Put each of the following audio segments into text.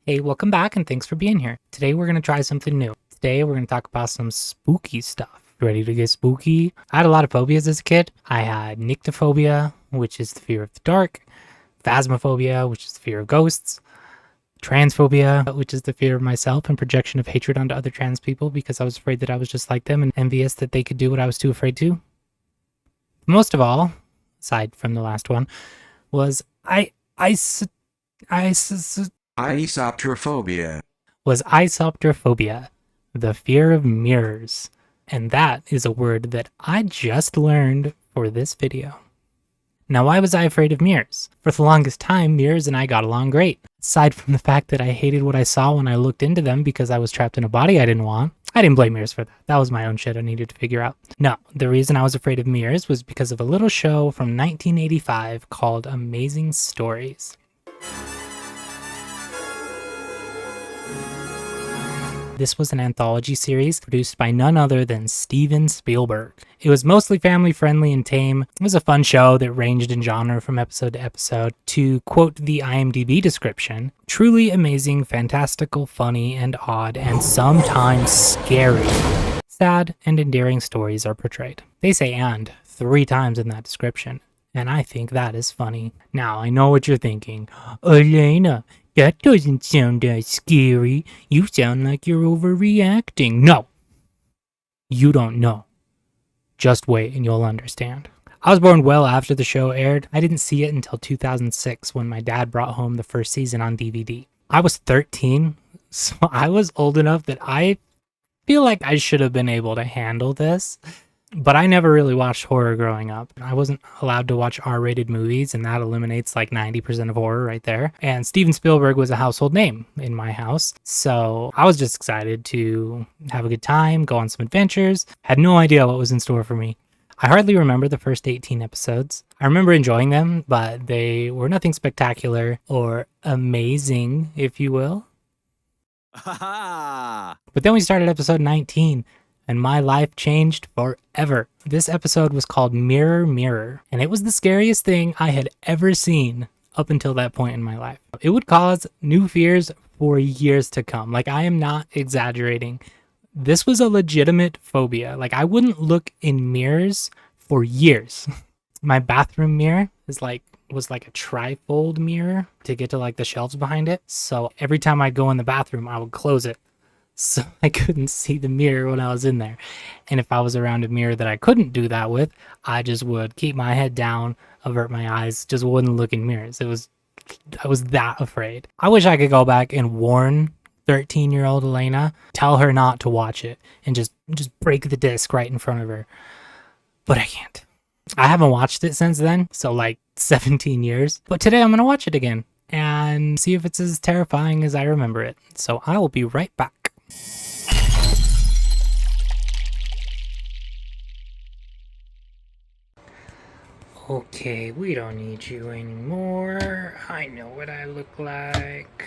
Hey, welcome back and thanks for being here. Today we're going to try something new. Today we're going to talk about some spooky stuff. Ready to get spooky? I had a lot of phobias as a kid. I had nyctophobia, which is the fear of the dark, phasmophobia, which is the fear of ghosts, transphobia, which is the fear of myself and projection of hatred onto other trans people because I was afraid that I was just like them and envious that they could do what I was too afraid to. Most of all, aside from the last one, was Eisoptrophobia. Eisoptrophobia, the fear of mirrors. And that is a word that I just learned for this video. Now, why was I afraid of mirrors? For the longest time, mirrors and I got along great. Aside from the fact that I hated what I saw when I looked into them because I was trapped in a body I didn't want, I didn't blame mirrors for that. That was my own shit I needed to figure out. No, the reason I was afraid of mirrors was because of a little show from 1985 called Amazing Stories. This was an anthology series produced by none other than Steven Spielberg. It was mostly family-friendly and tame. It was a fun show that ranged in genre from episode to episode. To quote the IMDb description, truly amazing, fantastical, funny, and odd, and sometimes scary. Sad and endearing stories are portrayed. They say "and" 3 times in that description, and I think that is funny. Now, I know what you're thinking. Elena, that doesn't sound that scary. You sound like you're overreacting. No, you don't know. Just wait and you'll understand. I was born well after the show aired. I didn't see it until 2006 when my dad brought home the first season on DVD. I was 13, so I was old enough that I feel like I should have been able to handle this. But I never really watched horror growing up. I wasn't allowed to watch R-rated movies, and that eliminates like 90% of horror right there. And Steven Spielberg was a household name in my house. So I was just excited to have a good time, go on some adventures. Had no idea what was in store for me. I hardly remember the first 18 episodes. I remember enjoying them, but they were nothing spectacular or amazing, if you will. But then we started episode 19. And my life changed forever. This episode was called Mirror, Mirror, and it was the scariest thing I had ever seen up until that point in my life. It would cause new fears for years to come. Like, I am not exaggerating. This was a legitimate phobia. Like, I wouldn't look in mirrors for years. My bathroom mirror was like a trifold mirror to get to like the shelves behind it. So every time I'd go in the bathroom, I would close it, so I couldn't see the mirror when I was in there. And if I was around a mirror that I couldn't do that with, I just would keep my head down, avert my eyes, just wouldn't look in mirrors. I was that afraid. I wish I could go back and warn 13-year-old Elena, tell her not to watch it, and just break the disc right in front of her. But I can't. I haven't watched it since then, so like 17 years. But today I'm going to watch it again and see if it's as terrifying as I remember it. So I will be right back. Okay, we don't need you anymore. I know what I look like.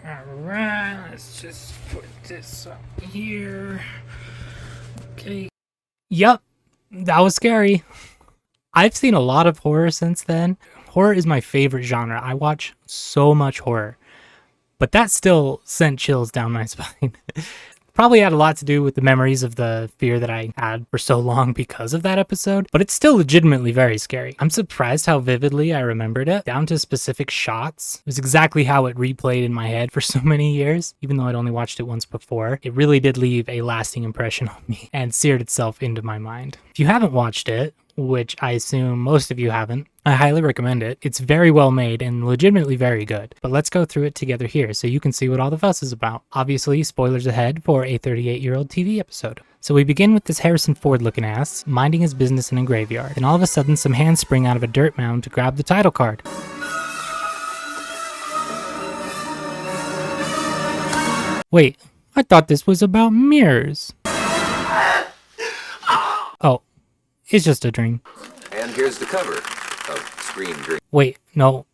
Alright, let's just put this up here. Okay. Yep, that was scary. I've seen a lot of horror since then. Horror is my favorite genre. I watch so much horror. But that still sent chills down my spine. Probably had a lot to do with the memories of the fear that I had for so long because of that episode, but it's still legitimately very scary. I'm surprised how vividly I remembered it, down to specific shots. It was exactly how it replayed in my head for so many years, even though I'd only watched it once before. It really did leave a lasting impression on me and seared itself into my mind. If you haven't watched it, which I assume most of you haven't, I highly recommend it. It's very well made and legitimately very good. But let's go through it together here so you can see what all the fuss is about. Obviously, spoilers ahead for a 38-year-old TV episode. So we begin with this Harrison Ford looking ass minding his business in a graveyard. And all of a sudden, some hands spring out of a dirt mound to grab the title card. Wait, I thought this was about mirrors. Oh, it's just a dream. And here's the cover of Screen Dream. Wait, no,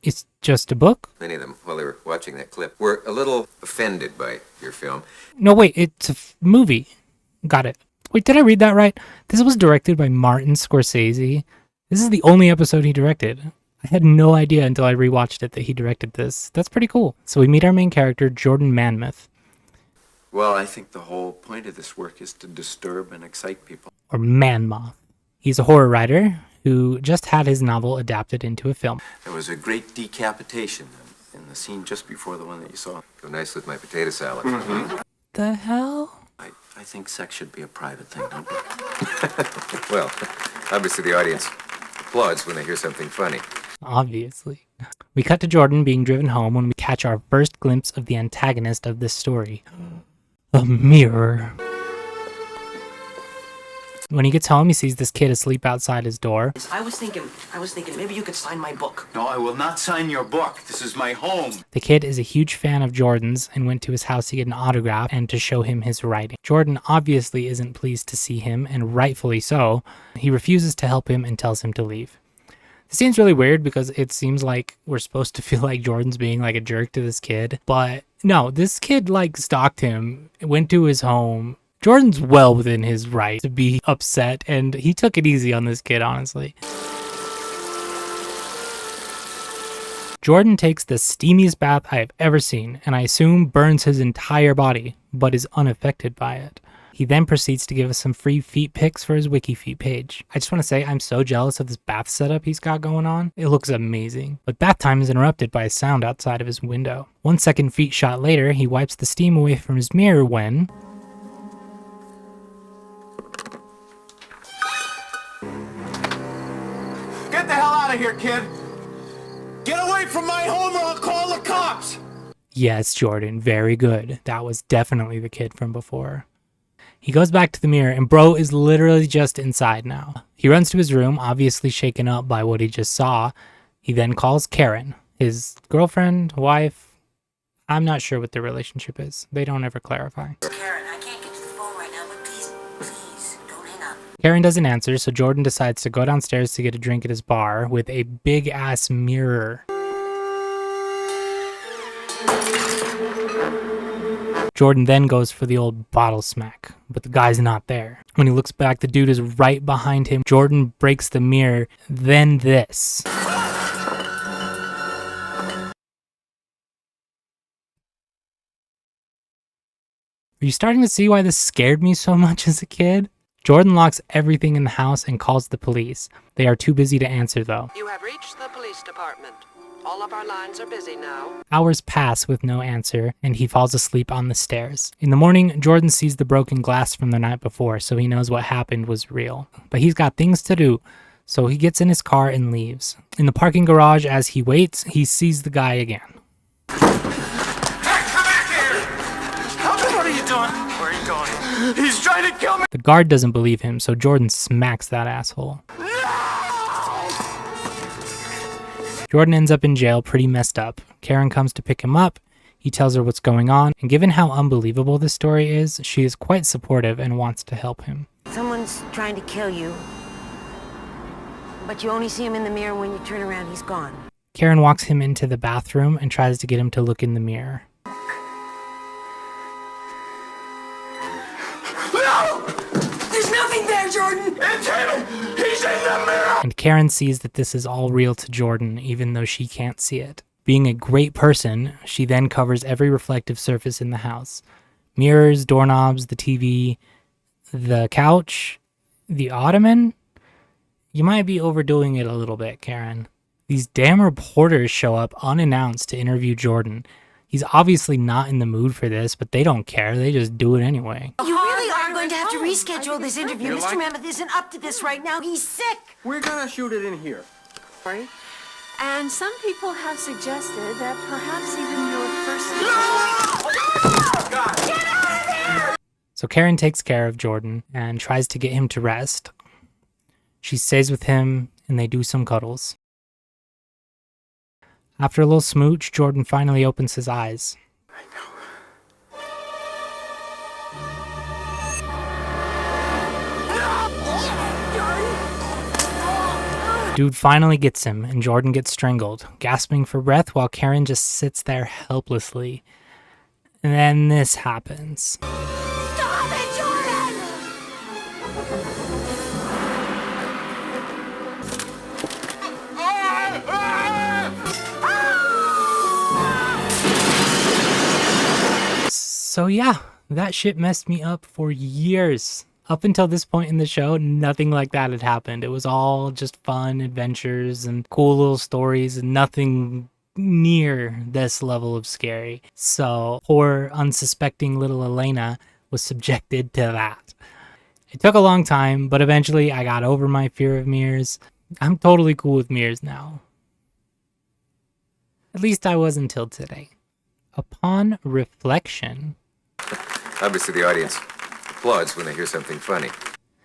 it's just a book? Many of them, while they were watching that clip, were a little offended by your film. No, wait, it's a movie. Got it. Wait, did I read that right? This was directed by Martin Scorsese. This is the only episode he directed. I had no idea until I rewatched it that he directed this. That's pretty cool. So we meet our main character, Jordan Manmuth. Well, I think the whole point of this work is to disturb and excite people. Or Man-Moth. He's a horror writer who just had his novel adapted into a film. There was a great decapitation in the scene just before the one that you saw. Go nice with my potato salad. The hell? I think sex should be a private thing, don't you? Well, obviously the audience applauds when they hear something funny. Obviously. We cut to Jordan being driven home when we catch our first glimpse of the antagonist of this story. A mirror. When he gets home, he sees this kid asleep outside his door. I was thinking maybe you could sign my book. No, I will not sign your book. This is my home. The kid is a huge fan of Jordan's and went to his house to get an autograph and to show him his writing. Jordan obviously isn't pleased to see him, and rightfully so. He refuses to help him and tells him to leave. This seems really weird because it seems like we're supposed to feel like Jordan's being like a jerk to this kid. But no, this kid like stalked him, went to his home. Jordan's well within his right to be upset, and he took it easy on this kid, honestly. Jordan takes the steamiest bath I have ever seen, and I assume burns his entire body, but is unaffected by it. He then proceeds to give us some free feet pics for his WikiFeet page. I just want to say I'm so jealous of this bath setup he's got going on. It looks amazing. But bath time is interrupted by a sound outside of his window. 1 second feet shot later, he wipes the steam away from his mirror when... Get the hell out of here, kid! Get away from my home or I'll call the cops! Yes, Jordan, very good. That was definitely the kid from before. He goes back to the mirror, and bro is literally just inside now. He runs to his room, obviously shaken up by what he just saw. He then calls Karen, his girlfriend, wife. I'm not sure what their relationship is. They don't ever clarify. Karen, I can't get to the phone right now, but please, don't hang up. Karen doesn't answer, so Jordan decides to go downstairs to get a drink at his bar with a big-ass mirror. Jordan then goes for the old bottle smack, but the guy's not there. When he looks back, the dude is right behind him. Jordan breaks the mirror, then this. Are you starting to see why this scared me so much as a kid? Jordan locks everything in the house and calls the police. They are too busy to answer though. You have reached the police department. All of our lines are busy now. Hours pass with no answer, and he falls asleep on the stairs. In the morning, Jordan sees the broken glass from the night before, so he knows what happened was real. But he's got things to do, so he gets in his car and leaves. In the parking garage, as he waits, he sees the guy again. Hey, come back here! What are you doing? Where are you going? He's trying to kill me! The guard doesn't believe him, so Jordan smacks that asshole. Jordan ends up in jail pretty messed up. Karen comes to pick him up. He tells her what's going on, and given how unbelievable this story is, she is quite supportive and wants to help him. Someone's trying to kill you, but you only see him in the mirror. When you turn around, he's gone. Karen walks him into the bathroom and tries to get him to look in the mirror. No! There's nothing there, Jordan! It's him! He's in the mirror! And Karen sees that this is all real to Jordan, even though she can't see it. Being a great person, she then covers every reflective surface in the house. Mirrors, doorknobs, the TV, the couch, the ottoman. You might be overdoing it a little bit, Karen. These damn reporters show up unannounced to interview Jordan. He's obviously not in the mood for this, but they don't care. They just do it anyway. You really are going to have to reschedule this interview. Mr. Mammoth isn't up to this right now. He's sick. We're gonna shoot it in here. Right? And some people have suggested that perhaps even your first... So Karen takes care of Jordan and tries to get him to rest. She stays with him and they do some cuddles. After a little smooch, Jordan finally opens his eyes. Dude finally gets him, and Jordan gets strangled, gasping for breath while Karen just sits there helplessly. And then this happens. Stop it, Jordan! So yeah, that shit messed me up for years. Up until this point in the show, nothing like that had happened. It was all just fun adventures and cool little stories and nothing near this level of scary. So poor unsuspecting little Elena was subjected to that. It took a long time, but eventually I got over my fear of mirrors. I'm totally cool with mirrors now. At least I was until today. Upon reflection, Obviously, the audience applauds when they hear something funny.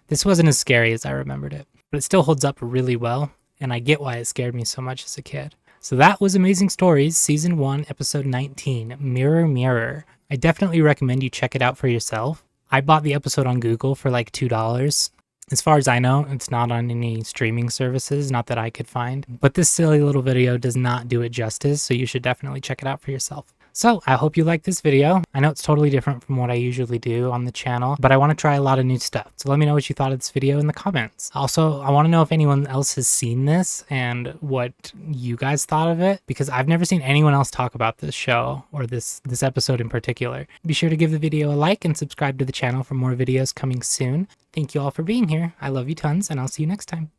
this wasn't as scary as I remembered it, but it still holds up really well, and I get why it scared me so much as a kid. So that was Amazing Stories, Season 1, Episode 19, Mirror Mirror. I definitely recommend you check it out for yourself. I bought the episode on Google for like $2. As far as I know, it's not on any streaming services, not that I could find. But this silly little video does not do it justice, so you should definitely check it out for yourself. So I hope you liked this video. I know it's totally different from what I usually do on the channel, but I want to try a lot of new stuff. So let me know what you thought of this video in the comments. Also, I want to know if anyone else has seen this and what you guys thought of it, because I've never seen anyone else talk about this show or this episode in particular. Be sure to give the video a like and subscribe to the channel for more videos coming soon. Thank you all for being here. I love you tons, and I'll see you next time.